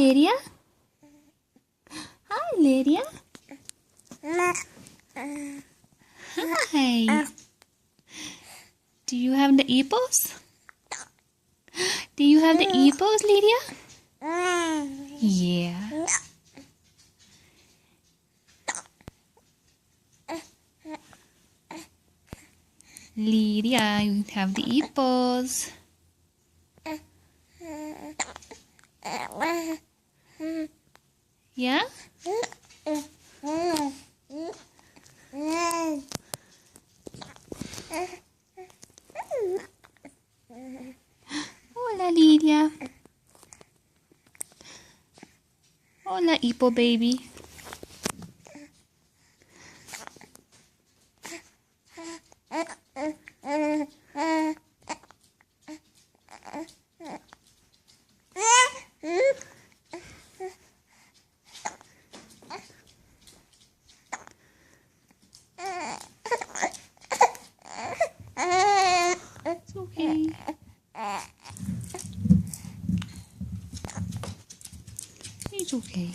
Lydia. Hi, Lydia. Hi. Do you have the apples? Do you have the apples, Lydia? Yeah. Lydia, you have the apples. Yeah? Hola, Lydia. Hola, hippo baby. It's okay. It's okay.